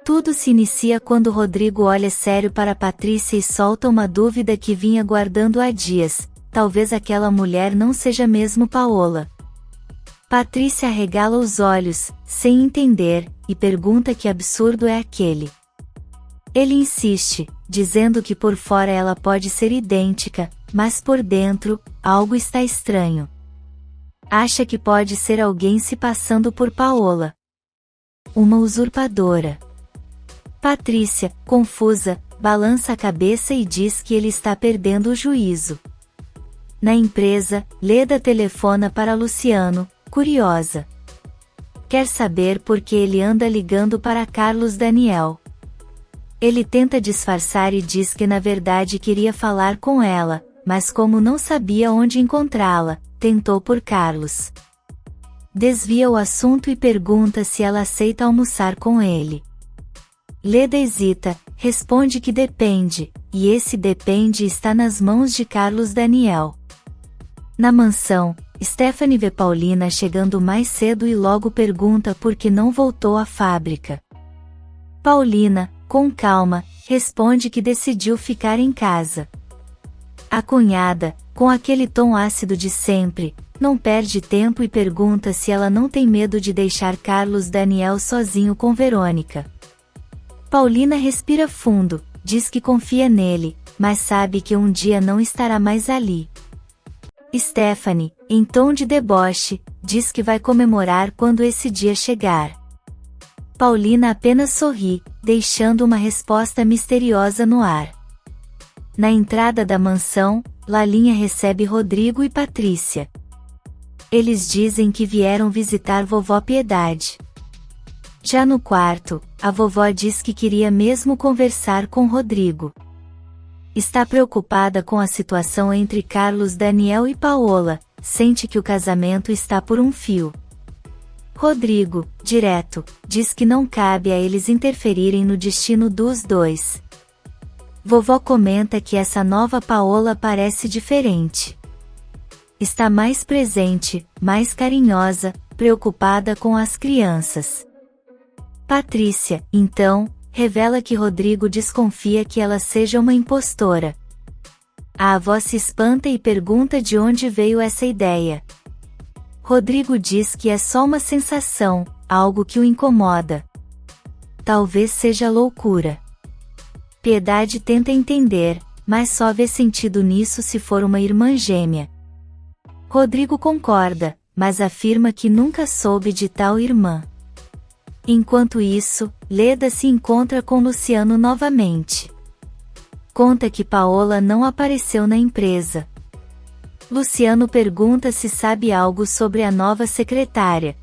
Tudo se inicia quando Rodrigo olha sério para Patrícia e solta uma dúvida que vinha guardando há dias: talvez aquela mulher não seja mesmo Paola. Patrícia arregala os olhos, sem entender, e pergunta que absurdo é aquele. Ele insiste, dizendo que por fora ela pode ser idêntica, mas por dentro, algo está estranho. Acha que pode ser alguém se passando por Paola. Uma usurpadora. Patrícia, confusa, balança a cabeça e diz que ele está perdendo o juízo. Na empresa, Leda telefona para Luciano, curiosa. Quer saber por que ele anda ligando para Carlos Daniel. Ele tenta disfarçar e diz que na verdade queria falar com ela, mas como não sabia onde encontrá-la, tentou por Carlos. Desvia o assunto e pergunta se ela aceita almoçar com ele. Leda hesita, responde que depende, e esse depende está nas mãos de Carlos Daniel. Na mansão, Stephanie vê Paulina chegando mais cedo e logo pergunta por que não voltou à fábrica. Paulina, com calma, responde que decidiu ficar em casa. A cunhada, com aquele tom ácido de sempre, não perde tempo e pergunta se ela não tem medo de deixar Carlos Daniel sozinho com Verônica. Paulina respira fundo, diz que confia nele, mas sabe que um dia não estará mais ali. Stephanie, em tom de deboche, diz que vai comemorar quando esse dia chegar. Paulina apenas sorri, deixando uma resposta misteriosa no ar. Na entrada da mansão, Lalinha recebe Rodrigo e Patrícia. Eles dizem que vieram visitar vovó Piedade. Já no quarto, a vovó diz que queria mesmo conversar com Rodrigo. Está preocupada com a situação entre Carlos Daniel e Paola, sente que o casamento está por um fio. Rodrigo, direto, diz que não cabe a eles interferirem no destino dos dois. Vovó comenta que essa nova Paola parece diferente. Está mais presente, mais carinhosa, preocupada com as crianças. Patrícia, então, revela que Rodrigo desconfia que ela seja uma impostora. A avó se espanta e pergunta de onde veio essa ideia. Rodrigo diz que é só uma sensação, algo que o incomoda. Talvez seja loucura. Piedade tenta entender, mas só vê sentido nisso se for uma irmã gêmea. Rodrigo concorda, mas afirma que nunca soube de tal irmã. Enquanto isso, Leda se encontra com Luciano novamente. Conta que Paola não apareceu na empresa. Luciano pergunta se sabe algo sobre a nova secretária.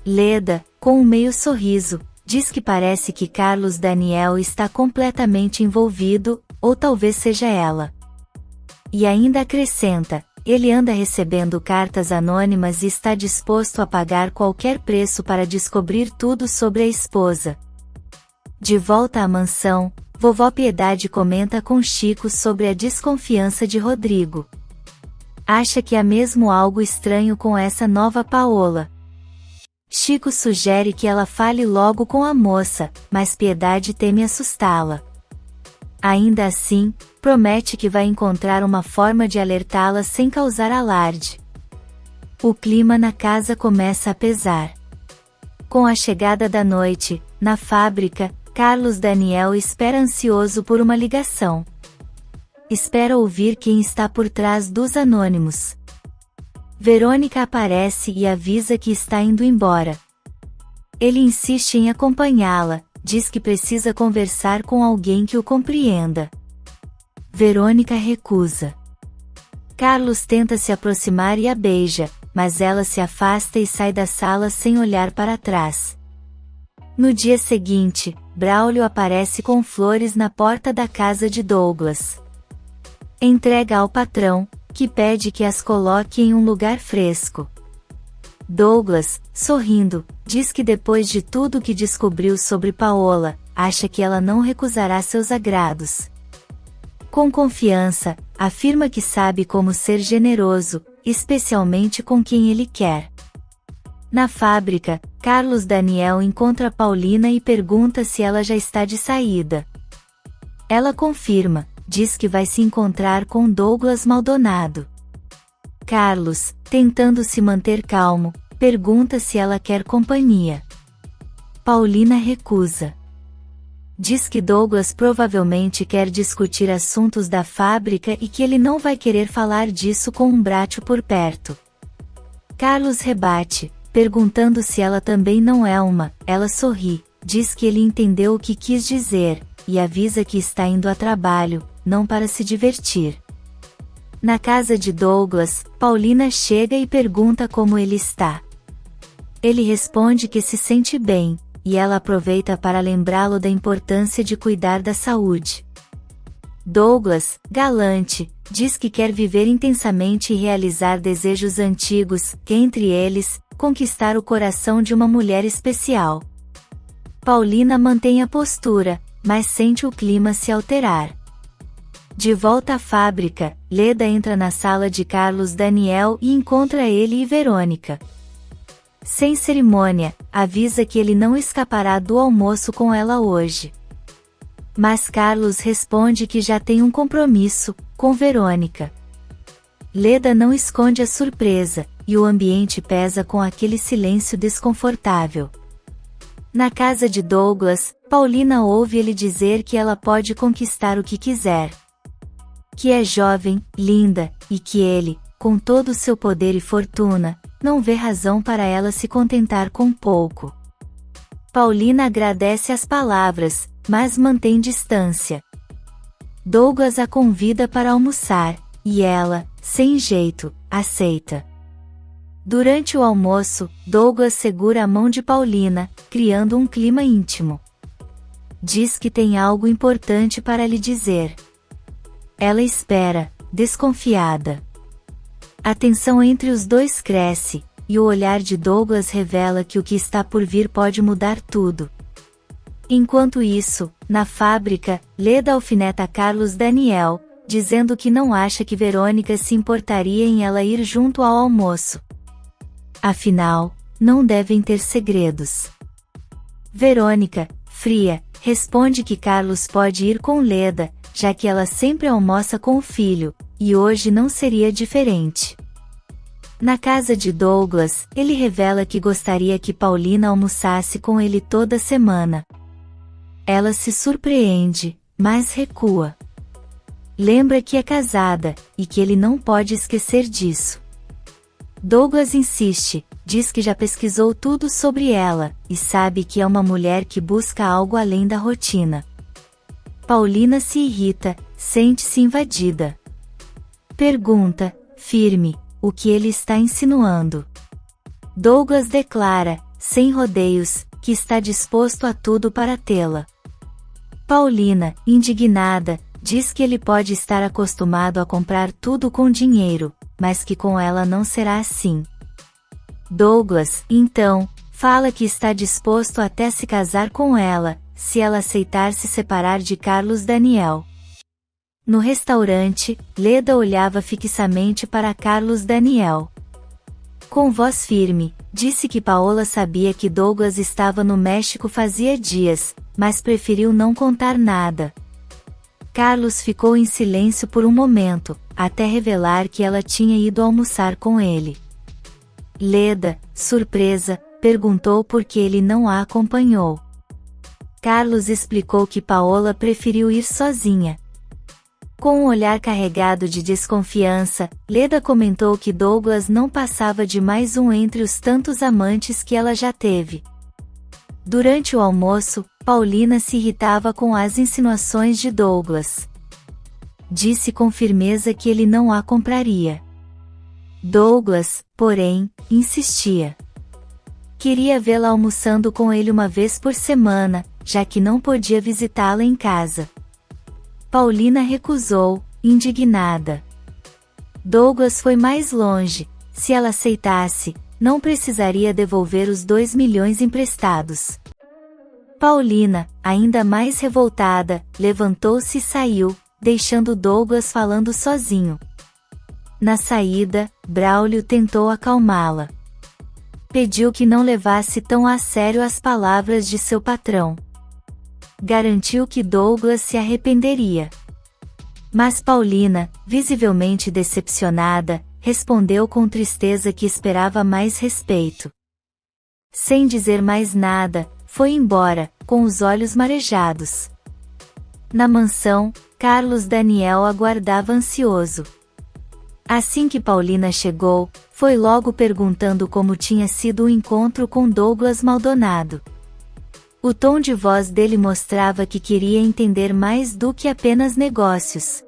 Leda, com um meio sorriso, diz que parece que Carlos Daniel está completamente envolvido, ou talvez seja ela. E ainda acrescenta: ele anda recebendo cartas anônimas e está disposto a pagar qualquer preço para descobrir tudo sobre a esposa. De volta à mansão, vovó Piedade comenta com Chico sobre a desconfiança de Rodrigo. Acha que há mesmo algo estranho com essa nova Paola. Chico sugere que ela fale logo com a moça, mas Piedade teme assustá-la. Ainda assim, promete que vai encontrar uma forma de alertá-la sem causar alarde. O clima na casa começa a pesar. Com a chegada da noite, na fábrica, Carlos Daniel espera ansioso por uma ligação. Espera ouvir quem está por trás dos anônimos. Verônica aparece e avisa que está indo embora. Ele insiste em acompanhá-la, diz que precisa conversar com alguém que o compreenda. Verônica recusa. Carlos tenta se aproximar e a beija, mas ela se afasta e sai da sala sem olhar para trás. No dia seguinte, Braulio aparece com flores na porta da casa de Douglas. Entrega ao patrão, que pede que as coloque em um lugar fresco. Douglas, sorrindo, diz que depois de tudo que descobriu sobre Paola, acha que ela não recusará seus agrados. Com confiança, afirma que sabe como ser generoso, especialmente com quem ele quer. Na fábrica, Carlos Daniel encontra Paulina e pergunta se ela já está de saída. Ela confirma, diz que vai se encontrar com Douglas Maldonado. Carlos, tentando se manter calmo, pergunta se ela quer companhia. Paulina recusa. Diz que Douglas provavelmente quer discutir assuntos da fábrica e que ele não vai querer falar disso com um braço por perto. Carlos rebate, perguntando se ela também não é uma. Ela sorri, diz que ele entendeu o que quis dizer, e avisa que está indo a trabalho, não para se divertir. Na casa de Douglas, Paulina chega e pergunta como ele está. Ele responde que se sente bem, e ela aproveita para lembrá-lo da importância de cuidar da saúde. Douglas, galante, diz que quer viver intensamente e realizar desejos antigos, entre eles, conquistar o coração de uma mulher especial. Paulina mantém a postura, mas sente o clima se alterar. De volta à fábrica, Leda entra na sala de Carlos Daniel e encontra ele e Verônica. Sem cerimônia, avisa que ele não escapará do almoço com ela hoje. Mas Carlos responde que já tem um compromisso, com Verônica. Leda não esconde a surpresa, e o ambiente pesa com aquele silêncio desconfortável. Na casa de Douglas, Paulina ouve ele dizer que ela pode conquistar o que quiser. Que é jovem, linda, e que ele, com todo o seu poder e fortuna, não vê razão para ela se contentar com pouco. Paulina agradece as palavras, mas mantém distância. Douglas a convida para almoçar, e ela, sem jeito, aceita. Durante o almoço, Douglas segura a mão de Paulina, criando um clima íntimo. Diz que tem algo importante para lhe dizer. Ela espera, desconfiada. A tensão entre os dois cresce, e o olhar de Douglas revela que o que está por vir pode mudar tudo. Enquanto isso, na fábrica, Leda alfineta Carlos Daniel, dizendo que não acha que Verônica se importaria em ela ir junto ao almoço. Afinal, não devem ter segredos. Verônica, fria, responde que Carlos pode ir com Leda, já que ela sempre almoça com o filho, e hoje não seria diferente. Na casa de Douglas, ele revela que gostaria que Paulina almoçasse com ele toda semana. Ela se surpreende, mas recua. Lembra que é casada, e que ele não pode esquecer disso. Douglas insiste, diz que já pesquisou tudo sobre ela, e sabe que é uma mulher que busca algo além da rotina. Paulina se irrita, sente-se invadida. Pergunta, firme, o que ele está insinuando. Douglas declara, sem rodeios, que está disposto a tudo para tê-la. Paulina, indignada, diz que ele pode estar acostumado a comprar tudo com dinheiro, mas que com ela não será assim. Douglas, então, fala que está disposto até se casar com ela, se ela aceitar se separar de Carlos Daniel. No restaurante, Leda olhava fixamente para Carlos Daniel. Com voz firme, disse que Paola sabia que Douglas estava no México fazia dias, mas preferiu não contar nada. Carlos ficou em silêncio por um momento, até revelar que ela tinha ido almoçar com ele. Leda, surpresa, perguntou por que ele não a acompanhou. Carlos explicou que Paola preferiu ir sozinha. Com um olhar carregado de desconfiança, Leda comentou que Douglas não passava de mais um entre os tantos amantes que ela já teve. Durante o almoço, Paulina se irritava com as insinuações de Douglas. Disse com firmeza que ele não a compraria. Douglas, porém, insistia. Queria vê-la almoçando com ele uma vez por semana, já que não podia visitá-la em casa. Paulina recusou, indignada. Douglas foi mais longe, se ela aceitasse, não precisaria devolver os 2 milhões emprestados. Paulina, ainda mais revoltada, levantou-se e saiu, deixando Douglas falando sozinho. Na saída, Braulio tentou acalmá-la. pediu que não levasse tão a sério as palavras de seu patrão. Garantiu que Douglas se arrependeria. Mas Paulina, visivelmente decepcionada, respondeu com tristeza que esperava mais respeito. Sem dizer mais nada, foi embora, com os olhos marejados. Na mansão, Carlos Daniel aguardava ansioso. Assim que Paulina chegou, foi logo perguntando como tinha sido o encontro com Douglas Maldonado. O tom de voz dele mostrava que queria entender mais do que apenas negócios.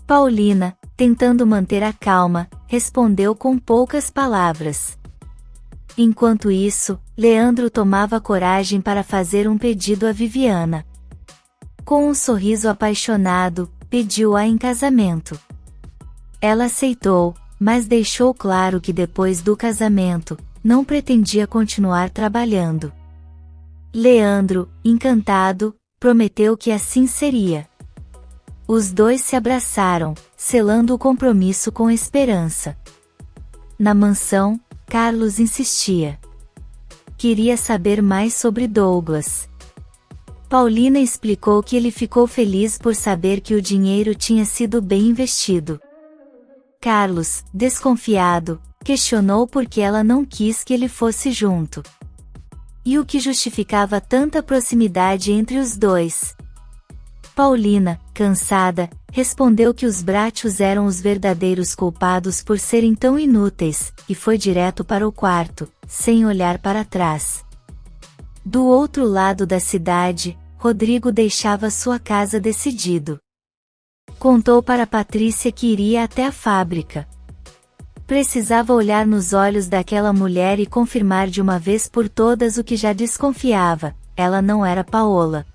Paulina, tentando manter a calma, respondeu com poucas palavras. Enquanto isso, Leandro tomava coragem para fazer um pedido a Viviana. Com um sorriso apaixonado, pediu-a em casamento. Ela aceitou, mas deixou claro que depois do casamento, não pretendia continuar trabalhando. Leandro, encantado, prometeu que assim seria. Os dois se abraçaram, selando o compromisso com esperança. Na mansão, Carlos insistia. Queria saber mais sobre Douglas. Paulina explicou que ele ficou feliz por saber que o dinheiro tinha sido bem investido. Carlos, desconfiado, questionou por que ela não quis que ele fosse junto. E o que justificava tanta proximidade entre os dois? Paulina, cansada, respondeu que os Brachos eram os verdadeiros culpados por serem tão inúteis, e foi direto para o quarto, sem olhar para trás. Do outro lado da cidade, Rodrigo deixava sua casa decidido. Contou para Patrícia que iria até a fábrica. Precisava olhar nos olhos daquela mulher e confirmar de uma vez por todas o que já desconfiava: ela não era Paola.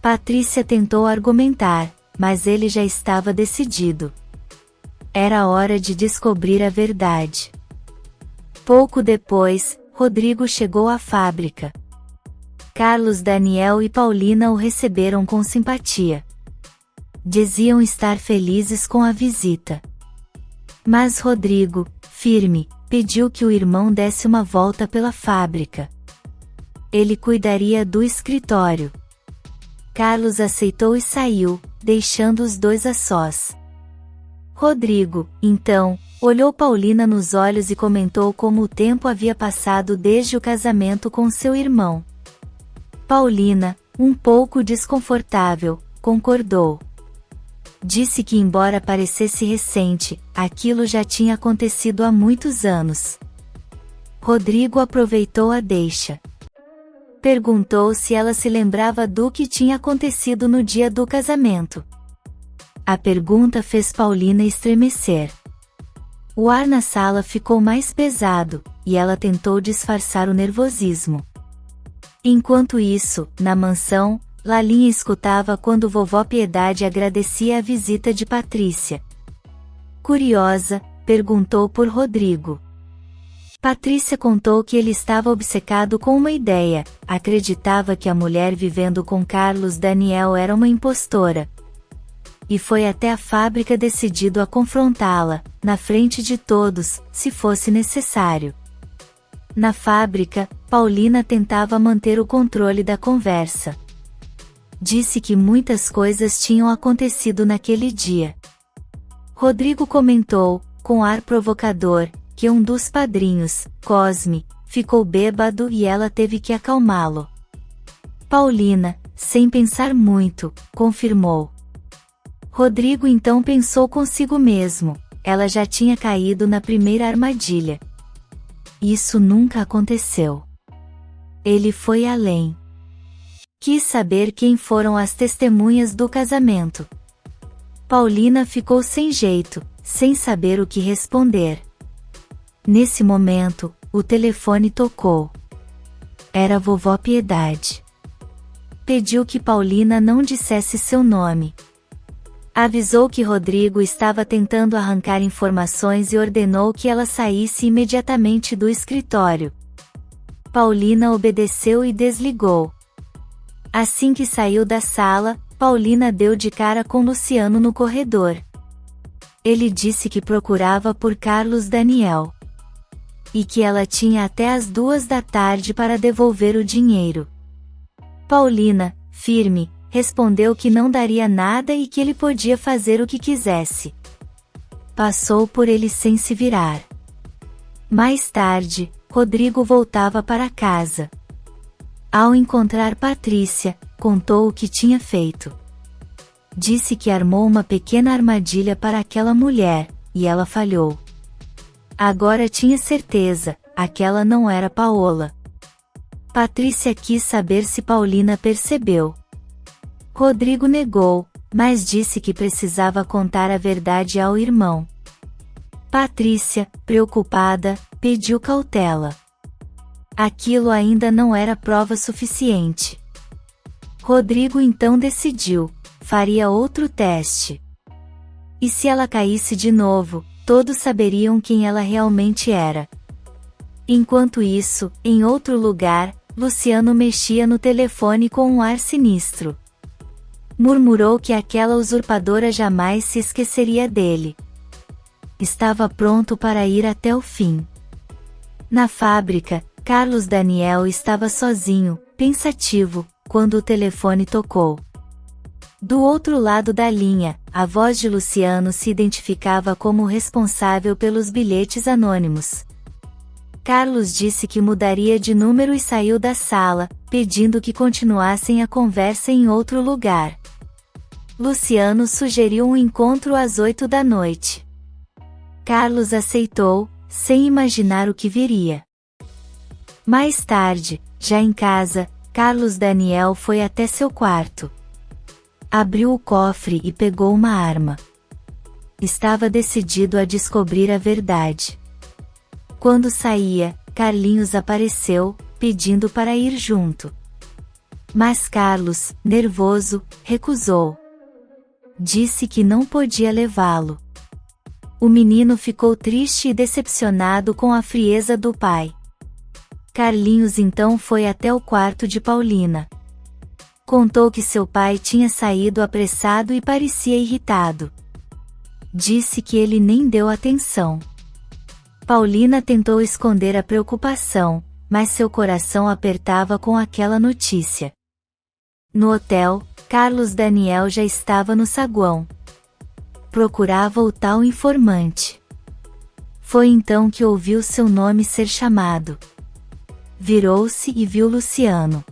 Patrícia tentou argumentar, mas ele já estava decidido. Era hora de descobrir a verdade. Pouco depois, Rodrigo chegou à fábrica. Carlos Daniel e Paulina o receberam com simpatia. Diziam estar felizes com a visita. Mas Rodrigo, firme, pediu que o irmão desse uma volta pela fábrica. Ele cuidaria do escritório. Carlos aceitou e saiu, deixando os dois a sós. Rodrigo, então, olhou Paulina nos olhos e comentou como o tempo havia passado desde o casamento com seu irmão. Paulina, um pouco desconfortável, concordou. Disse que, embora parecesse recente, aquilo já tinha acontecido há muitos anos. Rodrigo aproveitou a deixa. Perguntou se ela se lembrava do que tinha acontecido no dia do casamento. A pergunta fez Paulina estremecer. O ar na sala ficou mais pesado, e ela tentou disfarçar o nervosismo. Enquanto isso, na mansão, Lalinha escutava quando vovó Piedade agradecia a visita de Patrícia. Curiosa, perguntou por Rodrigo. Patrícia contou que ele estava obcecado com uma ideia, acreditava que a mulher vivendo com Carlos Daniel era uma impostora. E foi até a fábrica decidido a confrontá-la, na frente de todos, se fosse necessário. Na fábrica, Paulina tentava manter o controle da conversa. Disse que muitas coisas tinham acontecido naquele dia. Rodrigo comentou, com ar provocador, que um dos padrinhos, Cosme, ficou bêbado e ela teve que acalmá-lo. Paulina, sem pensar muito, confirmou. Rodrigo então pensou consigo mesmo: ela já tinha caído na primeira armadilha. Isso nunca aconteceu. Ele foi além. Quis saber quem foram as testemunhas do casamento. Paulina ficou sem jeito, sem saber o que responder. Nesse momento, o telefone tocou. Era a vovó Piedade. Pediu que Paulina não dissesse seu nome. Avisou que Rodrigo estava tentando arrancar informações e ordenou que ela saísse imediatamente do escritório. Paulina obedeceu e desligou. Assim que saiu da sala, Paulina deu de cara com Luciano no corredor. Ele disse que procurava por Carlos Daniel. e que ela tinha até as 2 da tarde para devolver o dinheiro. Paulina, firme, respondeu que não daria nada e que ele podia fazer o que quisesse. Passou por ele sem se virar. Mais tarde, Rodrigo voltava para casa. Ao encontrar Patrícia, contou o que tinha feito. Disse que armou uma pequena armadilha para aquela mulher, e ela falhou. Agora tinha certeza, aquela não era Paola. Patrícia quis saber se Paulina percebeu. Rodrigo negou, mas disse que precisava contar a verdade ao irmão. Patrícia, preocupada, pediu cautela. Aquilo ainda não era prova suficiente. Rodrigo então decidiu, faria outro teste. E se ela caísse de novo, todos saberiam quem ela realmente era. Enquanto isso, em outro lugar, Luciano mexia no telefone com um ar sinistro. Murmurou que aquela usurpadora jamais se esqueceria dele. Estava pronto para ir até o fim. Na fábrica, Carlos Daniel estava sozinho, pensativo, quando o telefone tocou. Do outro lado da linha, a voz de Luciano se identificava como responsável pelos bilhetes anônimos. Carlos disse que mudaria de número e saiu da sala, pedindo que continuassem a conversa em outro lugar. Luciano sugeriu um encontro às 8 da noite. Carlos aceitou, sem imaginar o que viria. Mais tarde, já em casa, Carlos Daniel foi até seu quarto. Abriu o cofre e pegou uma arma. Estava decidido a descobrir a verdade. Quando saía, Carlinhos apareceu, pedindo para ir junto. Mas Carlos, nervoso, recusou. Disse que não podia levá-lo. O menino ficou triste e decepcionado com a frieza do pai. Carlinhos então foi até o quarto de Paulina. Contou que seu pai tinha saído apressado e parecia irritado. Disse que ele nem deu atenção. Paulina tentou esconder a preocupação, mas seu coração apertava com aquela notícia. No hotel, Carlos Daniel já estava no saguão. Procurava o tal informante. Foi então que ouviu seu nome ser chamado. Virou-se e viu Luciano.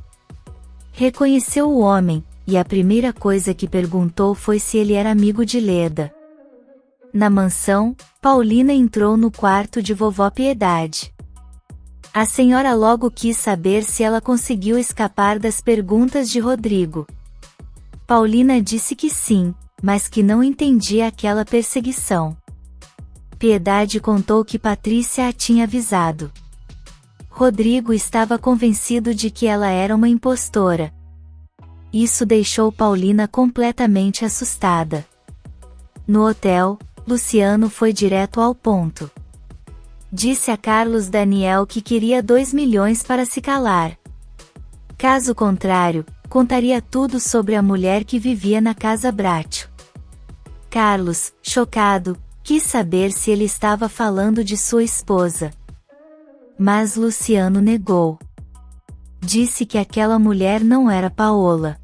Reconheceu o homem, e a primeira coisa que perguntou foi se ele era amigo de Leda. Na mansão, Paulina entrou no quarto de vovó Piedade. A senhora logo quis saber se ela conseguiu escapar das perguntas de Rodrigo. Paulina disse que sim, mas que não entendia aquela perseguição. Piedade contou que Patrícia a tinha avisado. Rodrigo estava convencido de que ela era uma impostora. Isso deixou Paulina completamente assustada. No hotel, Luciano foi direto ao ponto. Disse a Carlos Daniel que queria 2 milhões para se calar. Caso contrário, contaria tudo sobre a mulher que vivia na casa Bratio. Carlos, chocado, quis saber se ele estava falando de sua esposa. Mas Luciano negou. Disse que aquela mulher não era Paola.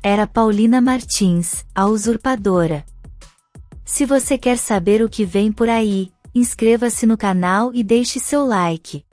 Era Paulina Martins, a usurpadora. Se você quer saber o que vem por aí, inscreva-se no canal e deixe seu like.